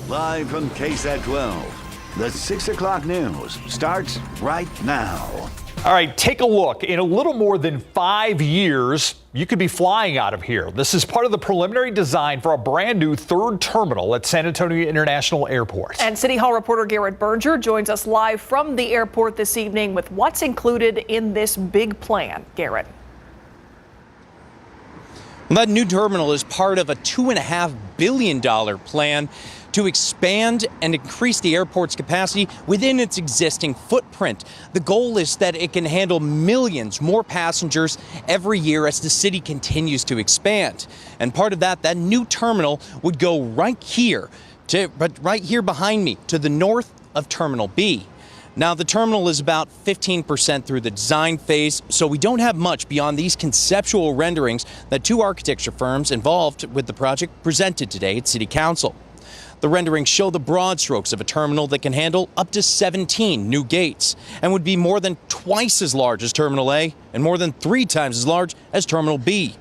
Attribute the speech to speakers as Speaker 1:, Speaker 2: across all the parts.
Speaker 1: Live from KSAT 12, the 6 o'clock news starts right now.
Speaker 2: All right, take a look. In a little more than 5 years, you could be flying out of here. This is part of the preliminary design for a brand new third terminal at San Antonio International Airport.
Speaker 3: And City Hall reporter Garrett Berger joins us live from the airport this evening with what's included in this big plan. Garrett.
Speaker 4: Well, that new terminal is part of a $2.5 billion plan to expand and increase the airport's capacity within its existing footprint. The goal is that it can handle millions more passengers every year as the city continues to expand. And part of that new terminal would go right here behind me to the north of Terminal B. Now, the terminal is about 15% through the design phase, so we don't have much beyond these conceptual renderings that two architecture firms involved with the project presented today at City Council. The renderings show the broad strokes of a terminal that can handle up to 17 new gates and would be more than twice as large as Terminal A and more than 3 times as large as Terminal B.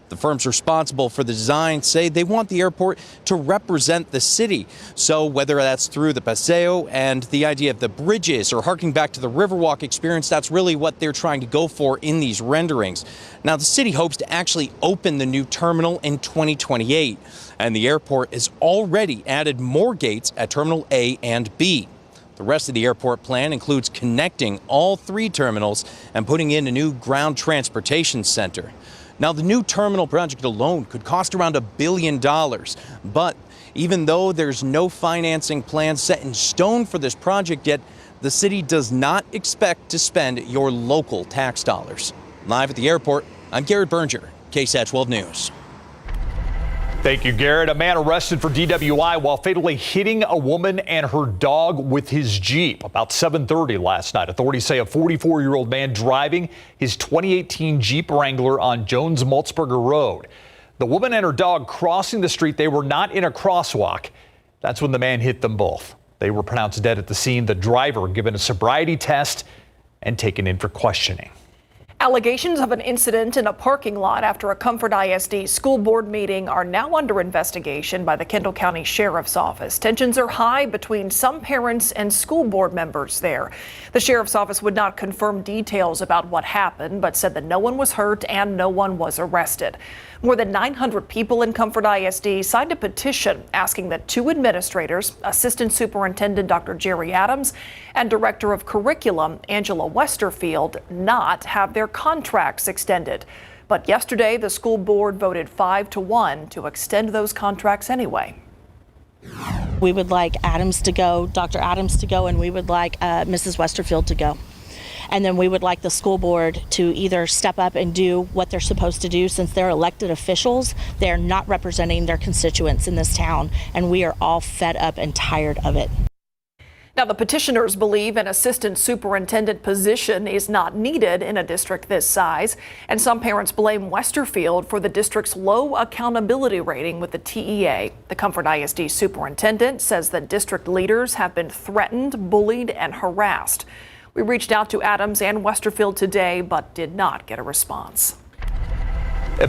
Speaker 4: The firms responsible for the design say they want the airport to represent the city. So whether that's through the Paseo and the idea of the bridges or harking back to the Riverwalk experience, that's really what they're trying to go for in these renderings. Now, the city hopes to actually open the new terminal in 2028, and the airport has already added more gates at Terminal A and B. The rest of the airport plan includes connecting all 3 terminals and putting in a new ground transportation center. Now, the new terminal project alone could cost around $1 billion, but even though there's no financing plan set in stone for this project yet, the city does not expect to spend your local tax dollars. Live at the airport, I'm Garrett Berger, KSAT 12 News.
Speaker 2: Thank you, Garrett. A man arrested for DWI while fatally hitting a woman and her dog with his Jeep. About 7:30 last night, authorities say a 44-year-old man driving his 2018 Jeep Wrangler on Jones-Maltzberger Road. The woman and her dog crossing the street. They were not in a crosswalk. That's when the man hit them both. They were pronounced dead at the scene. The driver given a sobriety test and taken in for questioning.
Speaker 3: Allegations of an incident in a parking lot after a Comfort ISD school board meeting are now under investigation by the Kendall County Sheriff's Office. Tensions are high between some parents and school board members there. The Sheriff's Office would not confirm details about what happened, but said that no one was hurt and no one was arrested. More than 900 people in Comfort ISD signed a petition asking that 2 administrators, Assistant Superintendent Dr. Jerry Adams and Director of Curriculum Angela Westerfield, not have their contracts extended. But yesterday, the school board voted 5-1 to extend those contracts anyway.
Speaker 5: We would like Adams to go, Dr. Adams to go, and we would like Mrs. Westerfield to go. And then we would like the school board to either step up and do what they're supposed to do. Since they're elected officials, they're not representing their constituents in this town, and we are all fed up and tired of it.
Speaker 3: Now, the petitioners believe an assistant superintendent position is not needed in a district this size, and some parents blame Westerfield for the district's low accountability rating with the TEA. The Comfort ISD superintendent says that district leaders have been threatened, bullied, and harassed. We reached out to Adams and Westerfield today, but did not get a response.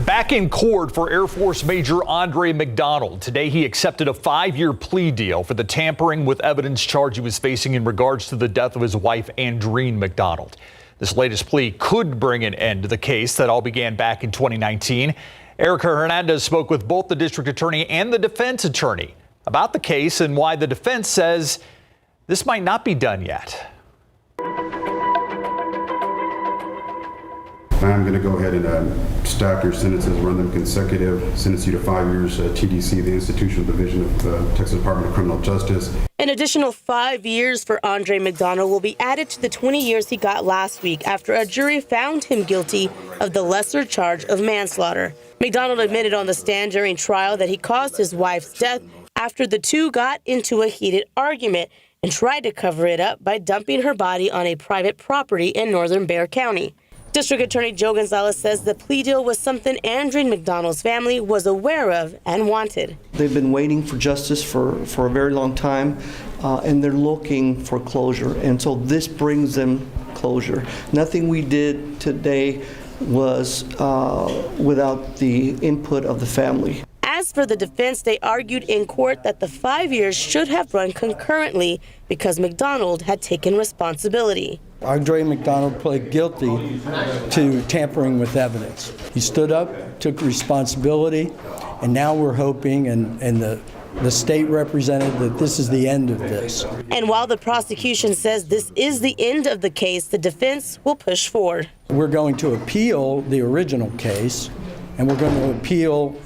Speaker 2: Back in court for Air Force Major Andre McDonald. Today, he accepted a 5-year plea deal for the tampering with evidence charge he was facing in regards to the death of his wife, Andreen McDonald. This latest plea could bring an end to the case that all began back in 2019. Erica Hernandez spoke with both the district attorney and the defense attorney about the case and why the defense says this might not be done yet.
Speaker 6: I'm going to go ahead and stack your sentences, run them consecutive, sentence you to 5 years TDC, the Institutional Division of the Texas Department of Criminal Justice.
Speaker 7: An additional 5 years for Andre McDonald will be added to the 20 years he got last week after a jury found him guilty of the lesser charge of manslaughter. McDonald admitted on the stand during trial that he caused his wife's death after the two got into a heated argument and tried to cover it up by dumping her body on a private property in northern Bexar County. District Attorney Joe Gonzalez says the plea deal was something Andreen McDonald's family was aware of and wanted.
Speaker 8: They've been waiting for justice for a very long time, and they're looking for closure. And so this brings them closure. Nothing we did today was without the input of the family.
Speaker 7: As As for the defense, they argued in court that the 5 years should have run concurrently because McDonald had taken responsibility.
Speaker 9: Andre McDonald pled guilty to tampering with evidence. He stood up, took responsibility, and now we're hoping, and the state represented, that this is the end of this.
Speaker 7: And while the prosecution says this is the end of the case, the defense will push forward.
Speaker 9: We're going to appeal the original case, and we're going to appeal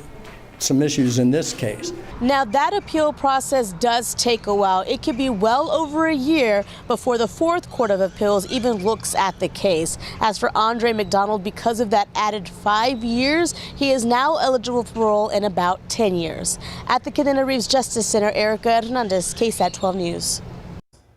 Speaker 9: some issues in this case.
Speaker 7: Now, that appeal process does take a while. It could be well over a year before the Fourth Court of Appeals even looks at the case. As for Andre McDonald, because of that added 5 years, he is now eligible for parole in about 10 years. At the Canena Reeves Justice Center, Erica Hernandez, KSAT 12 News.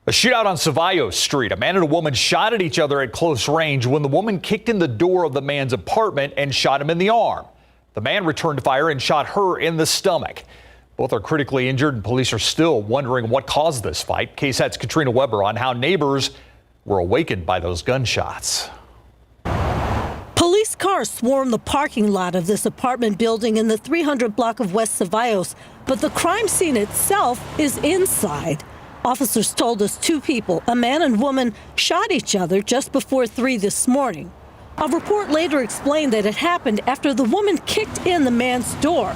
Speaker 2: A shootout on Cevallos Street. A man and a woman shot at each other at close range when the woman kicked in the door of the man's apartment and shot him in the arm. The man returned fire and shot her in the stomach. Both are critically injured, and police are still wondering what caused this fight. KSAT's Katrina Weber on how neighbors were awakened by those gunshots.
Speaker 10: Police cars swarm the parking lot of this apartment building in the 300 block of West Cevallos, but the crime scene itself is inside. Officers told us 2 people, a man and woman, shot each other just before 3 this morning. A report later explained that it happened after the woman kicked in the man's door.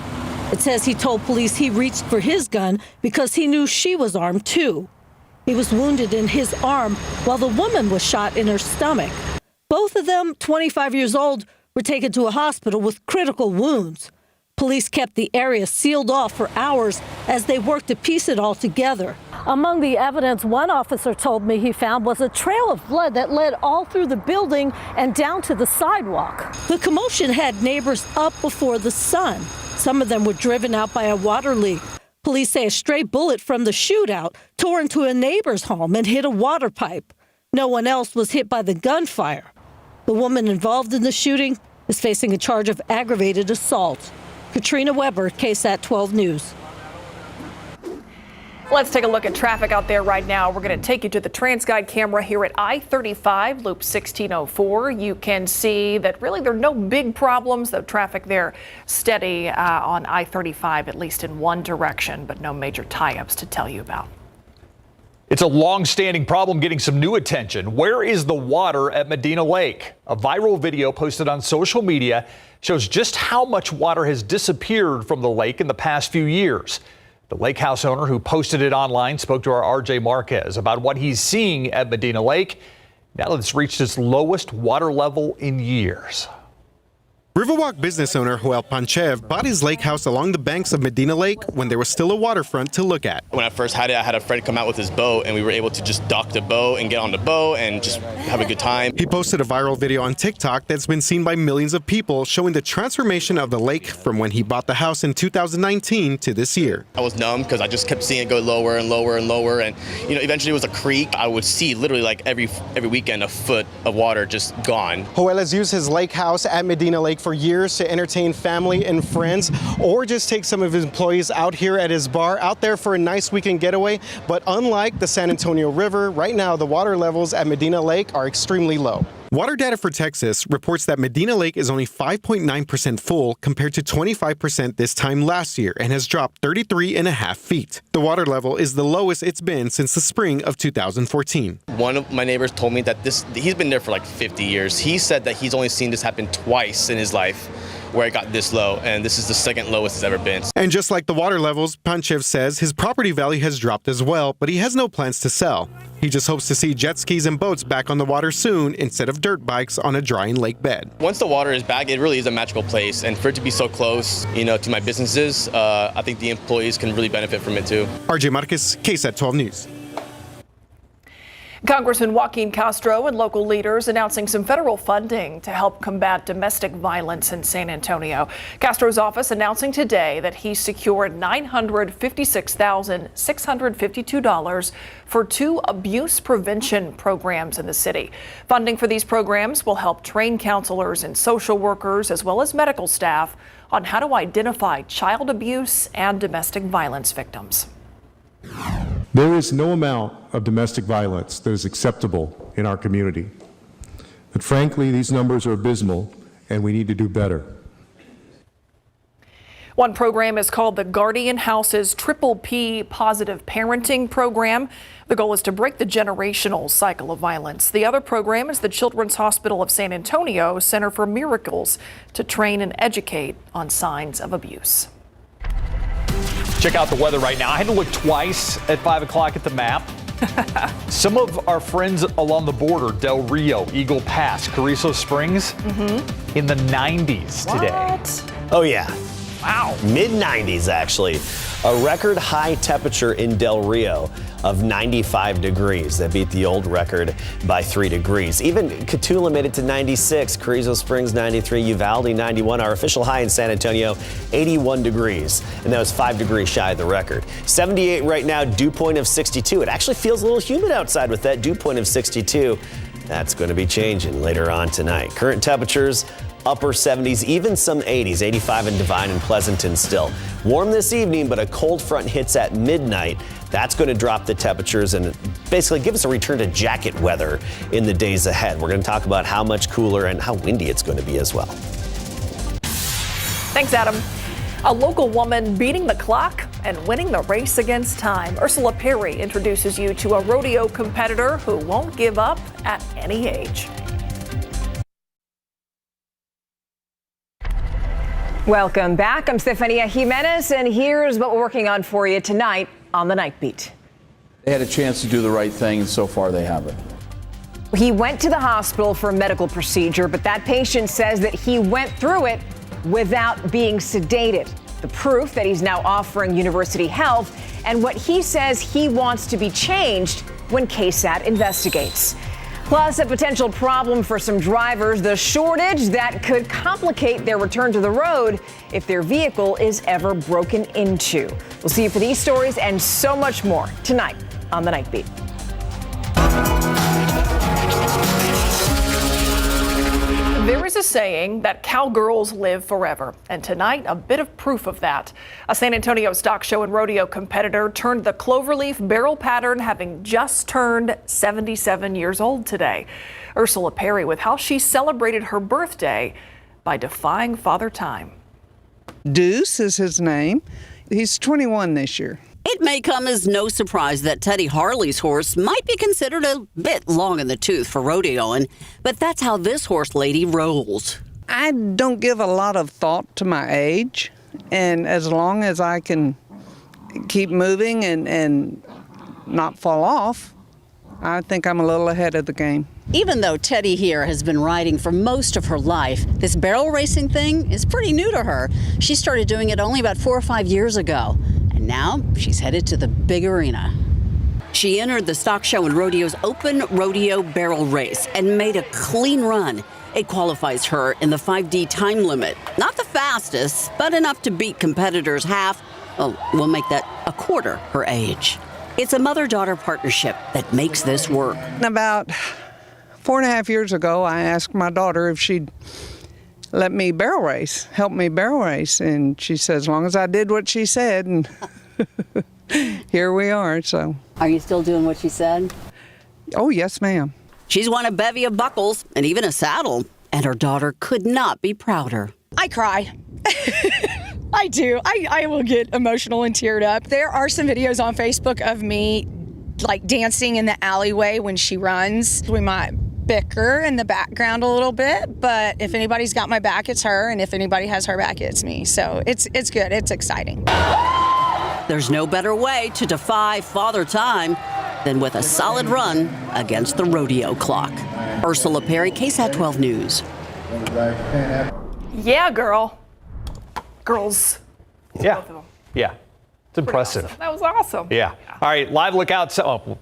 Speaker 10: It says he told police he reached for his gun because he knew she was armed too. He was wounded in his arm while the woman was shot in her stomach. Both of them, 25 years old, were taken to a hospital with critical wounds. Police kept the area sealed off for hours as they worked to piece it all together. Among the evidence one officer told me he found was a trail of blood that led all through the building and down to the sidewalk. The commotion had neighbors up before the sun. Some of them were driven out by a water leak. Police say a stray bullet from the shootout tore into a neighbor's home and hit a water pipe. No one else was hit by the gunfire. The woman involved in the shooting is facing a charge of aggravated assault. Katrina Weber, KSAT 12 News.
Speaker 3: Let's take a look at traffic out there right now. We're going to take you to the TransGuide camera here at I-35, Loop 1604. You can see that really there are no big problems. The traffic there steady on I-35, at least in one direction, but no major tie-ups to tell you about.
Speaker 2: It's a long-standing problem getting some new attention. Where is the water at Medina Lake? A viral video posted on social media shows just how much water has disappeared from the lake in the past few years. The lake house owner who posted it online spoke to our RJ Marquez about what he's seeing at Medina Lake now that it's reached its lowest water level in years.
Speaker 11: Riverwalk business owner Joel Panchev bought his lake house along the banks of Medina Lake when there was still a waterfront to look at.
Speaker 12: When I first had it, I had a friend come out with his boat, and we were able to just dock the boat and get on the boat and just have a good time.
Speaker 11: He posted a viral video on TikTok that's been seen by millions of people, showing the transformation of the lake from when he bought the house in 2019 to this year.
Speaker 12: I was numb because I just kept seeing it go lower and lower and lower, and eventually it was a creek. I would see literally like every weekend a foot of water just gone.
Speaker 11: Joel has used his lake house at Medina Lake for years to entertain family and friends, or just take some of his employees out here at his bar, out there for a nice weekend getaway. But unlike the San Antonio River, right now the water levels at Medina Lake are extremely low. Water data for Texas reports that Medina Lake is only 5.9% full compared to 25% this time last year and has dropped 33.5 feet. The water level is the lowest it's been since the spring of 2014.
Speaker 12: One of my neighbors told me that he's been there for like 50 years. He said that he's only seen this happen twice in his life, where it got this low, and this is the second lowest it's ever been.
Speaker 11: And just like the water levels, Panchev says his property value has dropped as well, but he has no plans to sell. He just hopes to see jet skis and boats back on the water soon instead of dirt bikes on a drying lake bed.
Speaker 12: Once the water is back, it really is a magical place, and for it to be so close, to my businesses, I think the employees can really benefit from it too.
Speaker 11: RJ Marquez, KSAT 12 News.
Speaker 3: Congressman Joaquin Castro and local leaders announcing some federal funding to help combat domestic violence in San Antonio. Castro's office announcing today that he secured $956,652 for 2 abuse prevention programs in the city. Funding for these programs will help train counselors and social workers as well as medical staff on how to identify child abuse and domestic violence victims.
Speaker 13: There is no amount of domestic violence that is acceptable in our community. But frankly, these numbers are abysmal, and we need to do better.
Speaker 3: One program is called the Guardian House's Triple P Positive Parenting Program. The goal is to break the generational cycle of violence. The other program is the Children's Hospital of San Antonio Center for Miracles to train and educate on signs of abuse.
Speaker 2: Check out the weather right now. I had to look twice at 5 o'clock at the map. Some of our friends along the border, Del Rio, Eagle Pass, Carrizo Springs, in the 90s today.
Speaker 3: What?
Speaker 14: Oh, yeah.
Speaker 3: Wow.
Speaker 14: Mid-90s, actually. A record high temperature in Del Rio of 95 degrees. That beat the old record by 3 degrees. Even Cotulla made it to 96, Carrizo Springs 93, Uvalde 91. Our official high in San Antonio, 81 degrees. And that was 5 degrees shy of the record. 78 right now, dew point of 62. It actually feels a little humid outside with that dew point of 62. That's going to be changing later on tonight. Current temperatures, upper 70s, even some 80s, 85 in Divine and Pleasanton still. Warm this evening, but a cold front hits at midnight. That's going to drop the temperatures and basically give us a return to jacket weather in the days ahead. We're going to talk about how much cooler and how windy it's going to be as well.
Speaker 3: Thanks, Adam. A local woman beating the clock and winning the race against time. Ursula Perry introduces you to a rodeo competitor who won't give up at any age.
Speaker 15: Welcome back. I'm Stefania Jimenez, and here's what we're working on for you tonight on the Night Beat.
Speaker 16: They had a chance to do the right thing, and so far they haven't.
Speaker 15: He went to the hospital for a medical procedure, but that patient says that he went through it without being sedated. The proof that he's now offering University Health, and what he says he wants to be changed when KSAT investigates. Plus, a potential problem for some drivers, the shortage that could complicate their return to the road if their vehicle is ever broken into. We'll see you for these stories and so much more tonight on the Night Beat.
Speaker 3: There is a saying that cowgirls live forever, and tonight a bit of proof of that. A San Antonio stock show and rodeo competitor turned the cloverleaf barrel pattern, having just turned 77 years old today. Ursula Perry with how she celebrated her birthday by defying Father Time.
Speaker 17: Deuce is his name. He's 21 this year.
Speaker 18: It may come as no surprise that Teddy Harley's horse might be considered a bit long in the tooth for rodeoing, but that's how this horse lady rolls.
Speaker 17: I don't give a lot of thought to my age, and as long as I can keep moving and not fall off, I think I'm a little ahead of the game.
Speaker 18: Even though Teddy here has been riding for most of her life, this barrel racing thing is pretty new to her. She started doing it only about 4 or 5 years ago. And now she's headed to the big arena. She entered the stock show and rodeo's open rodeo barrel race and made a clean run. It qualifies her in the 5D time limit. Not the fastest, but enough to beat competitors half, well, we'll make that a quarter her age. It's a mother-daughter partnership that makes this work.
Speaker 17: About 4.5 years ago, I asked my daughter if she'd let me barrel race, help me barrel race. And she said, as long as I did what she said, and here we are, so.
Speaker 18: Are you still doing what she said?
Speaker 17: Oh, yes, ma'am.
Speaker 18: She's won a bevy of buckles and even a saddle, and her daughter could not be prouder.
Speaker 19: I cry. I do. I will get emotional and teared up. There are some videos on Facebook of me like dancing in the alleyway when she runs. We might bicker in the background a little bit, but if anybody's got my back, it's her, and if anybody has her back, it's me. So it's good. It's exciting.
Speaker 18: There's no better way to defy Father Time than with a solid run against the rodeo clock. Ursula Perry, KSAT 12 News.
Speaker 3: Yeah, girl. Girls.
Speaker 2: Yeah. Yeah. It's impressive.
Speaker 3: Awesome. That was awesome.
Speaker 2: Yeah. All right, live lookout.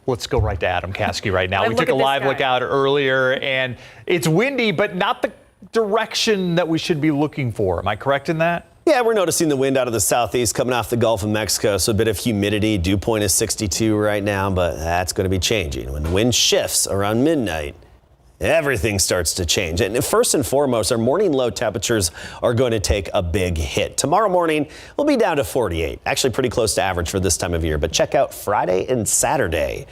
Speaker 2: Let's go right to Adam Caskey right now. We took a live lookout earlier, and it's windy, but not the direction that we should be looking for. Am I correct in that?
Speaker 14: Yeah, we're noticing the wind out of the southeast coming off the Gulf of Mexico, so a bit of humidity. Dew point is 62 right now, but that's going to be changing. When the wind shifts around midnight, everything starts to change. And first and foremost, our morning low temperatures are going to take a big hit. Tomorrow morning, we'll be down to 48, actually pretty close to average for this time of year. But check out Friday and Saturday,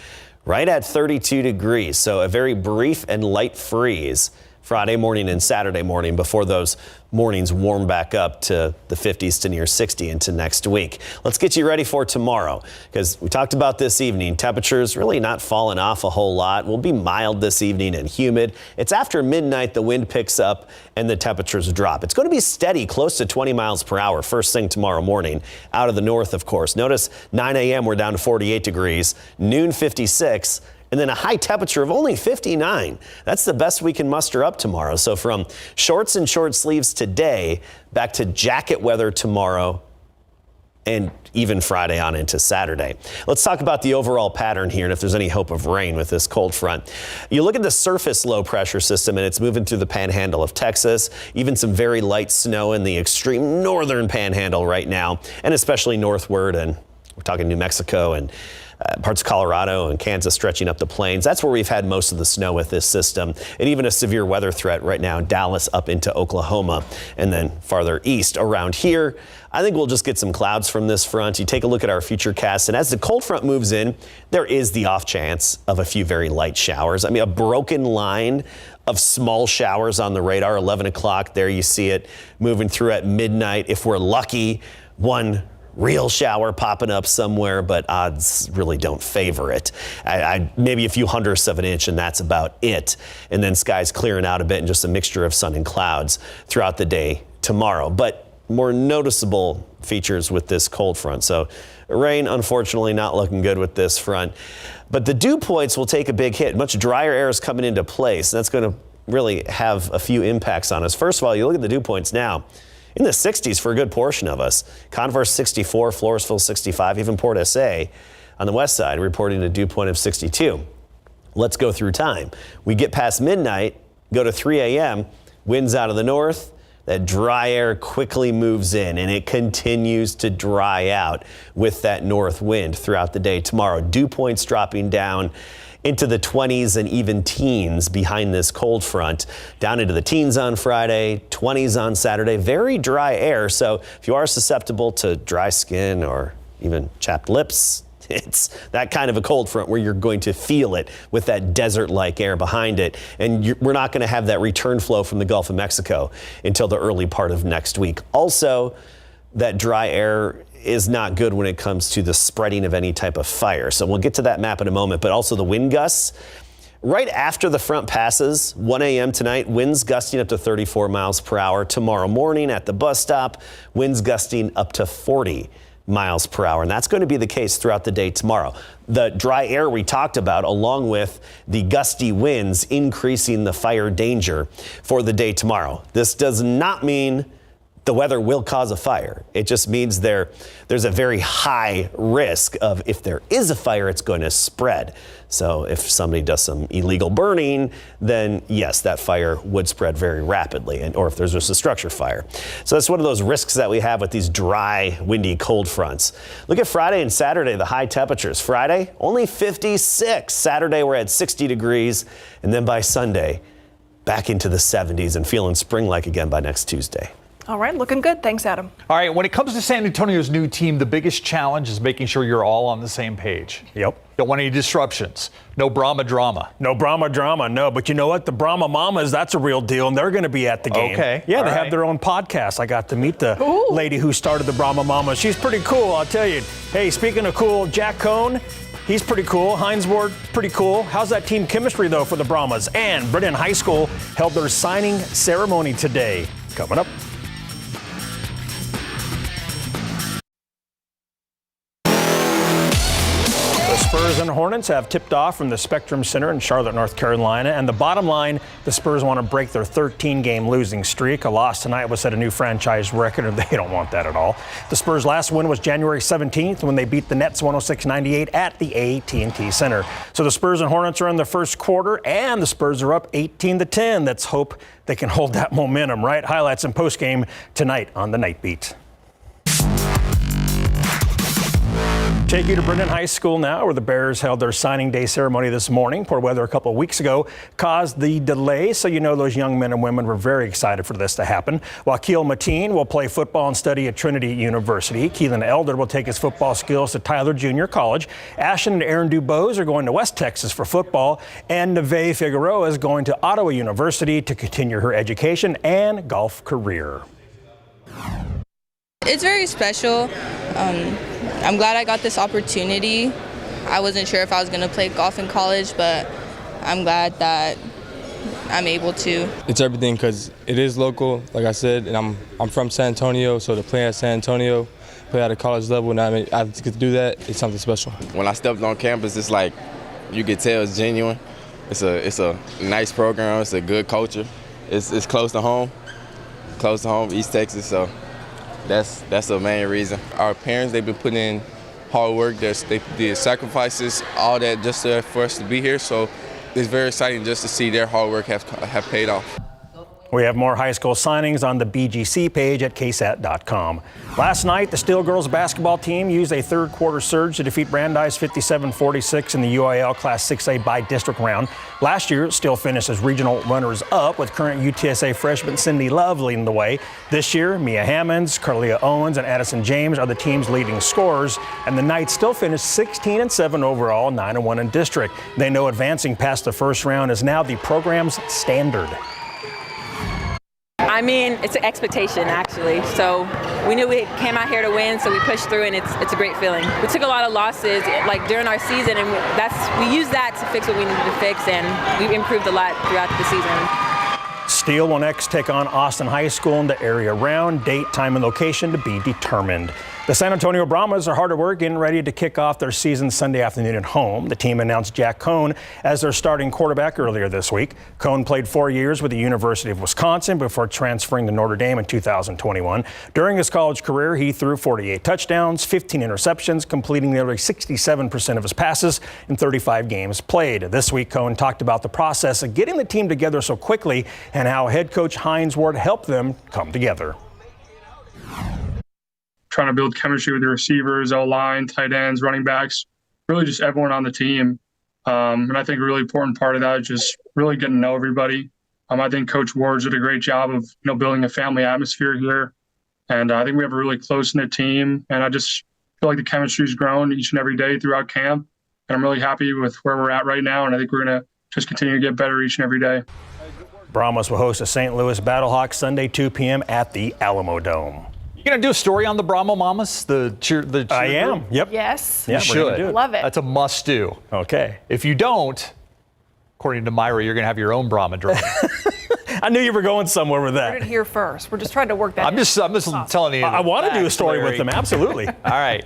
Speaker 14: right at 32 degrees. So a very brief and light freeze Friday morning and Saturday morning before those mornings warm back up to the 50s to near 60 into next week. Let's get you ready for tomorrow, because we talked about this evening. Temperatures really not falling off a whole lot. Will be mild this evening and humid. It's after midnight the wind picks up and the temperatures drop. It's going to be steady, close to 20 miles per hour first thing tomorrow morning out of the north, of course. Notice 9 a.m. we're down to 48 degrees, noon 56. And then a high temperature of only 59. That's the best we can muster up tomorrow. So from shorts and short sleeves today, back to jacket weather tomorrow, and even Friday on into Saturday. Let's talk about the overall pattern here and if there's any hope of rain with this cold front. You look at the surface low pressure system and it's moving through the panhandle of Texas, even some very light snow in the extreme northern panhandle right now, and especially northward, and we're talking New Mexico and parts of Colorado and Kansas stretching up the plains. That's where we've had most of the snow with this system, and even a severe weather threat right now in Dallas up into Oklahoma and then farther east. Around here, I think we'll just get some clouds from this front. You take a look at our futurecast, and as the cold front moves in, there is the off chance of a few very light showers. I mean, a broken line of small showers on the radar, 11 o'clock. There you see it moving through at midnight. If we're lucky, one real shower popping up somewhere, but odds really don't favor it. Maybe a few hundredths of an inch, and that's about it. And then skies clearing out a bit and just a mixture of sun and clouds throughout the day tomorrow. But more noticeable features with this cold front. So rain, unfortunately, not looking good with this front. But the dew points will take a big hit. Much drier air is coming into place. That's going to really have a few impacts on us. First of all, you look at the dew points now. In the 60s for a good portion of us. Converse 64, Floresville 65, even Port SA on the west side reporting a dew point of 62. Let's go through time. We get past midnight, go to 3 a.m., winds out of the north, that dry air quickly moves in and it continues to dry out with that north wind throughout the day tomorrow. Dew points dropping down into the 20s and even teens behind this cold front, down into the teens on Friday, 20s on Saturday. Very dry air, so if you are susceptible to dry skin or even chapped lips, it's that kind of a cold front where you're going to feel it with that desert-like air behind it. And we're not going to have that return flow from the Gulf of Mexico until the early part of next week. Also, that dry air is not good when it comes to the spreading of any type of fire. So we'll get to that map in a moment, but also the wind gusts. Right after the front passes, 1 a.m. tonight, winds gusting up to 34 miles per hour. Tomorrow morning at the bus stop, winds gusting up to 40 miles per hour. And that's going to be the case throughout the day tomorrow. The dry air we talked about, along with the gusty winds, increasing the fire danger for the day tomorrow. This does not mean the weather will cause a fire. It just means there's a very high risk of, if there is a fire, it's going to spread. So if somebody does some illegal burning, then yes, that fire would spread very rapidly, or if there's just a structure fire. So that's one of those risks that we have with these dry, windy, cold fronts. Look at Friday and Saturday, the high temperatures. Friday, only 56. Saturday, we're at 60 degrees. And then by Sunday, back into the 70s and feeling spring-like again by next Tuesday.
Speaker 3: All right, looking good. Thanks, Adam.
Speaker 2: All right, when it comes to San Antonio's new team, the biggest challenge is making sure you're all on the same page.
Speaker 20: Yep.
Speaker 2: Don't want any disruptions. No Brahma drama.
Speaker 20: No Brahma drama, no. But you know what? The Brahma Mamas, that's a real deal, and they're going to be at the game.
Speaker 2: Okay.
Speaker 20: Yeah, they have their own podcast. I got to meet the lady who started the Brahma Mamas. She's pretty cool, I'll tell you. Hey, speaking of cool, Jack Cohn, he's pretty cool. Hines Ward, pretty cool. How's that team chemistry, though, for the Brahmas? And Brennan High School held their signing ceremony today. Coming up. Spurs and Hornets have tipped off from the Spectrum Center in Charlotte, North Carolina. And the bottom line, the Spurs want to break their 13-game losing streak. A loss tonight would set a new franchise record, and they don't want that at all. The Spurs' last win was January 17th when they beat the Nets 106-98 at the AT&T Center. So the Spurs and Hornets are in the first quarter, and the Spurs are up 18-10. Let's hope they can hold that momentum, right? Highlights and postgame tonight on the Night Beat. Take you to Brendan High School now, where the Bears held their signing day ceremony this morning. Poor weather a couple of weeks ago caused the delay, so you know those young men and women were very excited for this to happen. While Keel Mateen will play football and study at Trinity University, Keelan Elder will take his football skills to Tyler Junior College. Ashton and Aaron Dubose are going to West Texas for football, and Neve Figueroa is going to Ottawa University to continue her education and golf career.
Speaker 21: It's very special. I'm glad I got this opportunity. I wasn't sure if I was going to play golf in college, but I'm glad that I'm able to.
Speaker 22: It's everything because it is local, like I said, and I'm from San Antonio, so to play at San Antonio, play at a college level, and I get to do that, it's something special.
Speaker 23: When I stepped on campus, it's like you could tell it's genuine. It's a nice program. It's a good culture. It's close to home, East Texas, so. That's the main reason. Our parents, they've been putting in hard work. They did sacrifices, all that just for us to be here. So it's very exciting just to see their hard work have paid off.
Speaker 20: We have more high school signings on the BGC page at KSAT.com. Last night, the Steel girls basketball team used a third-quarter surge to defeat Brandeis 57-46 in the UIL Class 6A by-district round. Last year, Steel finished as regional runners-up with current UTSA freshman Cindy Love leading the way. This year, Mia Hammonds, Carlia Owens, and Addison James are the team's leading scorers, and the Knights still finished 16-7 overall, 9-1 in district. They know advancing past the first round is now the program's standard.
Speaker 24: I mean, it's an expectation, actually. So we knew we came out here to win, so we pushed through, and it's a great feeling. We took a lot of losses, like during our season, and we used that to fix what we needed to fix, and we improved a lot throughout the season.
Speaker 20: Steel will next take on Austin High School in the area round. Date, time, and location to be determined. The San Antonio Brahmas are hard at work getting ready to kick off their season Sunday afternoon at home. The team announced Jack Cohn as their starting quarterback earlier this week. Cohn played 4 years with the University of Wisconsin before transferring to Notre Dame in 2021. During his college career, he threw 48 touchdowns, 15 interceptions, completing nearly 67% of his passes in 35 games played. This week, Cohn talked about the process of getting the team together so quickly and how head coach Hines Ward helped them come together.
Speaker 25: Trying to build chemistry with the receivers, O-line, tight ends, running backs, really just everyone on the team. And I think a really important part of that is just really getting to know everybody. I think Coach Ward's did a great job of building a family atmosphere here. And I think we have a really close-knit team. And I just feel like the chemistry's grown each and every day throughout camp. And I'm really happy with where we're at right now. And I think we're going to just continue to get better each and every day.
Speaker 20: Brahmas will host the St. Louis Battlehawks Sunday, 2 p.m. at the Alamo Dome.
Speaker 2: You gonna do a story on the Brahma Mamas? The cheer
Speaker 20: I am. Yep.
Speaker 3: Yes.
Speaker 2: You should.
Speaker 3: Love it.
Speaker 2: That's a must do.
Speaker 20: Okay.
Speaker 2: If you don't, according to Myra, you're gonna have your own Brahma drone.
Speaker 20: I knew you were going somewhere with that.
Speaker 3: Heard it here first. We're just trying to work that.
Speaker 2: I'm just telling you.
Speaker 20: I want to do a story with them. Absolutely.
Speaker 2: All right.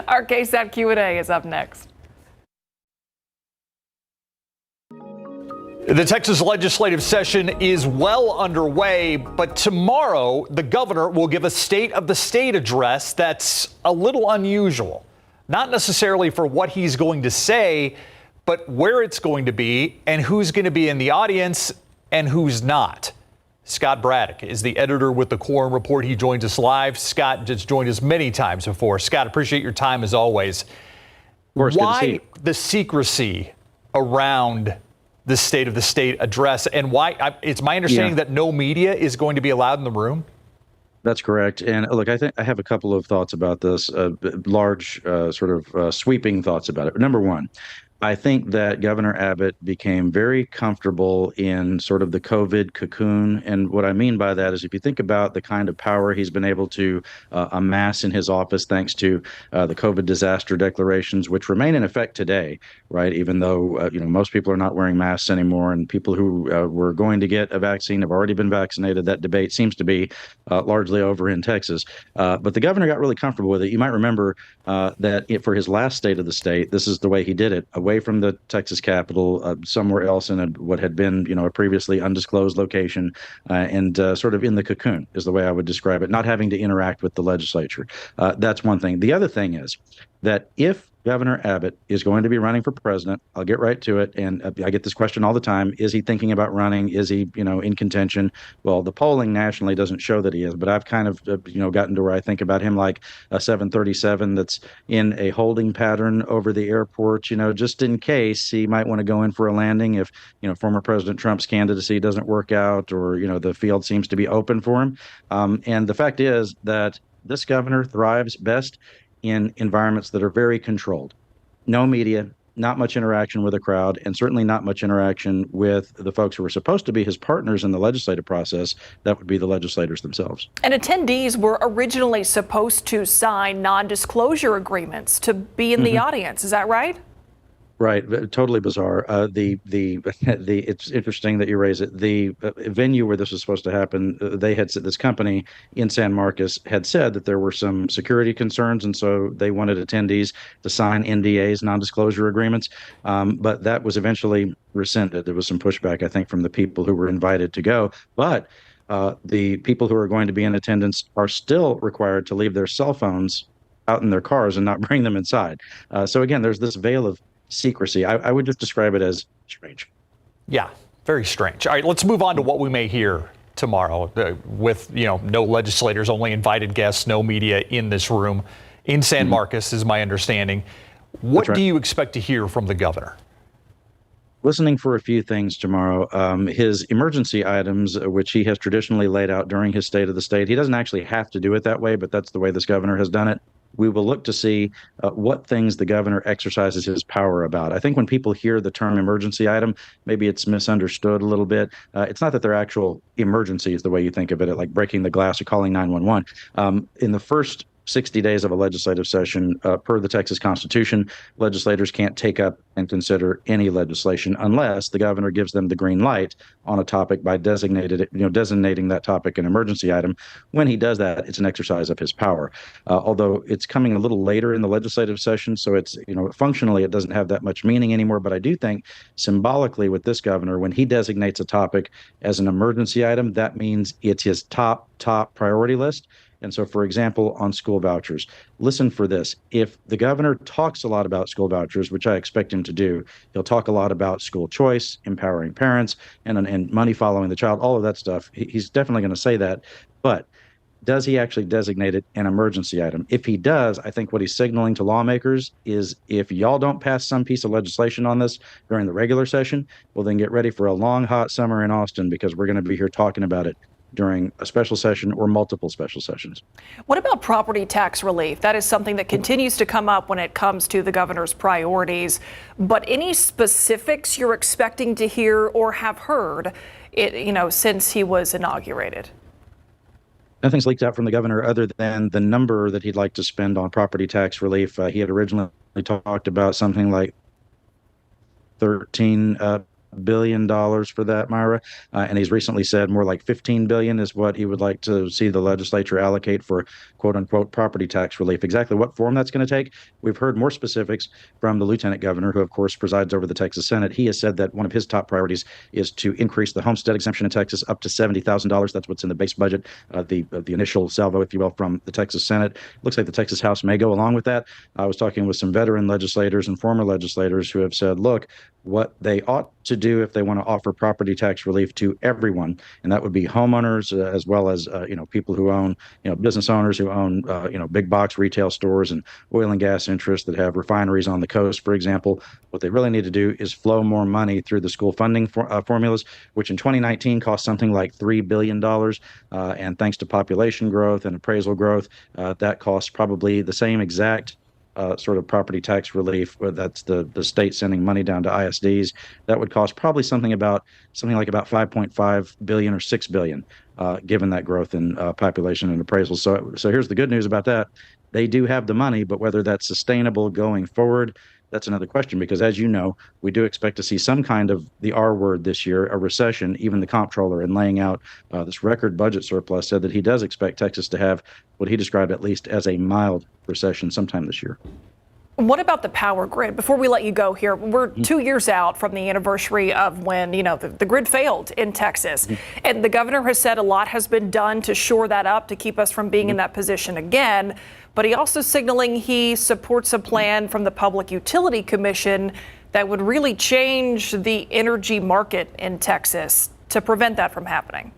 Speaker 3: Our KSAT Q&A is up next.
Speaker 2: The Texas legislative session is well underway, but tomorrow the governor will give a State of the State address that's a little unusual. Not necessarily for what he's going to say, but where it's going to be and who's going to be in the audience and who's not. Scott Braddock is the editor with the Quorum Report. He joins us live. Scott has joined us many times before. Scott, appreciate your time as always.
Speaker 26: Of course,
Speaker 2: why the secrecy around the State of the State address, and why? It's my understanding that no media is going to be allowed in the room.
Speaker 26: That's correct. And look, I think I have a couple of thoughts about this, large sweeping thoughts about it. Number one, I think that Governor Abbott became very comfortable in sort of the COVID cocoon. And what I mean by that is if you think about the kind of power he's been able to amass in his office thanks to the COVID disaster declarations, which remain in effect today, right? Even though, most people are not wearing masks anymore and people who were going to get a vaccine have already been vaccinated. That debate seems to be largely over in Texas. But the governor got really comfortable with it. You might remember that for his last State of the State, this is the way he did it, away from the Texas Capitol, somewhere else in what had been, a previously undisclosed location, and sort of in the cocoon is the way I would describe it, not having to interact with the legislature. That's one thing. The other thing is that if Governor Abbott is going to be running for president. I'll get right to it. And I get this question all the time. Is he thinking about running? Is he, in contention? Well, the polling nationally doesn't show that he is, but I've kind of, gotten to where I think about him like a 737 that's in a holding pattern over the airport, just in case he might want to go in for a landing if, former President Trump's candidacy doesn't work out or, the field seems to be open for him. And the fact is that this governor thrives best in environments that are very controlled. No media, not much interaction with a crowd, and certainly not much interaction with the folks who are supposed to be his partners in the legislative process. That would be the legislators themselves.
Speaker 3: And attendees were originally supposed to sign non-disclosure agreements to be in the audience. Is that right?
Speaker 26: Right, totally bizarre. It's interesting that you raise it. The venue where this was supposed to happen, they had said, this company in San Marcos had said that there were some security concerns, and so they wanted attendees to sign NDAs, non-disclosure agreements. But that was eventually rescinded. There was some pushback, I think, from the people who were invited to go. But the people who are going to be in attendance are still required to leave their cell phones out in their cars and not bring them inside. So again, there's this veil of secrecy. I would just describe it as strange.
Speaker 2: Yeah, very strange. All right, let's move on to what we may hear tomorrow with, no legislators, only invited guests, no media in this room in San Marcos is my understanding. What do you expect to hear from the governor?
Speaker 26: Listening for a few things tomorrow. His emergency items, which he has traditionally laid out during his State of the State, he doesn't actually have to do it that way, but that's the way this governor has done it. We will look to see what things the governor exercises his power about. I think when people hear the term emergency item, maybe it's misunderstood a little bit. It's not that they're actual emergencies the way you think of it, like breaking the glass or calling 911. In the first 60 days of a legislative session, per the Texas Constitution, legislators can't take up and consider any legislation unless the governor gives them the green light on a topic by designating that topic an emergency item. When he does that, it's an exercise of his power. Although it's coming a little later in the legislative session, so it's, functionally it doesn't have that much meaning anymore. But I do think symbolically with this governor, when he designates a topic as an emergency item, that means it's his top priority list. And so, for example, on school vouchers, listen for this. If the governor talks a lot about school vouchers, which I expect him to do, he'll talk a lot about school choice, empowering parents, and money following the child, all of that stuff. He's definitely going to say that. But does he actually designate it an emergency item? If he does, I think what he's signaling to lawmakers is if y'all don't pass some piece of legislation on this during the regular session, well, then get ready for a long, hot summer in Austin, because we're going to be here talking about it during a special session or multiple special sessions.
Speaker 3: What about property tax relief? That is something that continues to come up when it comes to the governor's priorities. But any specifics you're expecting to hear or have heard, since he was inaugurated?
Speaker 26: Nothing's leaked out from the governor other than the number that he'd like to spend on property tax relief. He had originally talked about something like $13 billion for that, Myra, and he's recently said more like $15 billion is what he would like to see the legislature allocate for quote unquote property tax relief. Exactly what form that's going to take, we've heard more specifics from the lieutenant governor, who of course presides over the Texas Senate. He has said that one of his top priorities is to increase the homestead exemption in Texas up to $70,000. That's what's in the base budget, the initial salvo, if you will, from the Texas Senate. Looks like the Texas House may go along with that. I was talking with some veteran legislators and former legislators who have said, look, what they ought to do if they want to offer property tax relief to everyone, and that would be homeowners as well as people who own, business owners who own big box retail stores and oil and gas interests that have refineries on the coast, for example. What they really need to do is flow more money through the school funding formulas, which in 2019 cost something like $3 billion, and thanks to population growth and appraisal growth, that costs probably the same exact sort of property tax relief. That's the state sending money down to ISDs. That would cost probably something like about 5.5 billion or 6 billion, given that growth in population and appraisal. So here's the good news about that. They do have the money, but whether that's sustainable going forward, that's another question, because as you know, we do expect to see some kind of the R word this year, a recession. Even the comptroller, in laying out this record budget surplus, said that he does expect Texas to have what he described at least as a mild recession sometime this year.
Speaker 3: What about the power grid? Before we let you go here, we're 2 years out from the anniversary of when, the grid failed in Texas. And the governor has said a lot has been done to shore that up, to keep us from being in that position again. but he also signaling he supports a plan from the Public Utility Commission that would really change the energy market in Texas to prevent that from happening.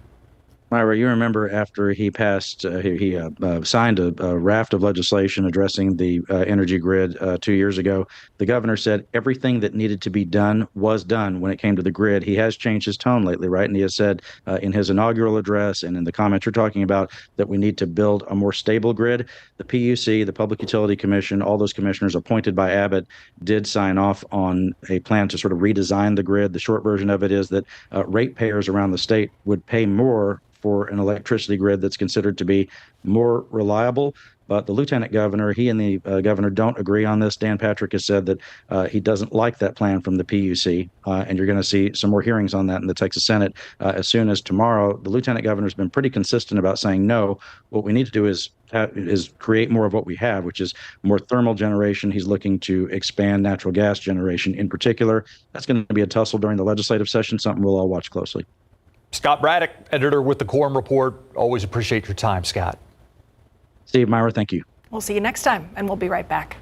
Speaker 26: Myra, you remember after he passed, he signed a raft of legislation addressing the energy grid 2 years ago. The governor said everything that needed to be done was done when it came to the grid. He has changed his tone lately, right? And he has said in his inaugural address and in the comments you're talking about that we need to build a more stable grid. The PUC, the Public Utility Commission, all those commissioners appointed by Abbott did sign off on a plan to sort of redesign the grid. The short version of it is that ratepayers around the state would pay more for an electricity grid that's considered to be more reliable. But the lieutenant governor, he and the governor don't agree on this. Dan Patrick has said that he doesn't like that plan from the PUC, and you're going to see some more hearings on that in the Texas Senate as soon as tomorrow. The lieutenant governor has been pretty consistent about saying no. What we need to do is create more of what we have, which is more thermal generation. He's looking to expand natural gas generation in particular. That's going to be a tussle during the legislative session, something we'll all watch closely.
Speaker 2: Scott Braddock, editor with the Quorum Report. Always appreciate your time, Scott.
Speaker 26: Steve, Myra, thank you.
Speaker 3: We'll see you next time, and we'll be right back.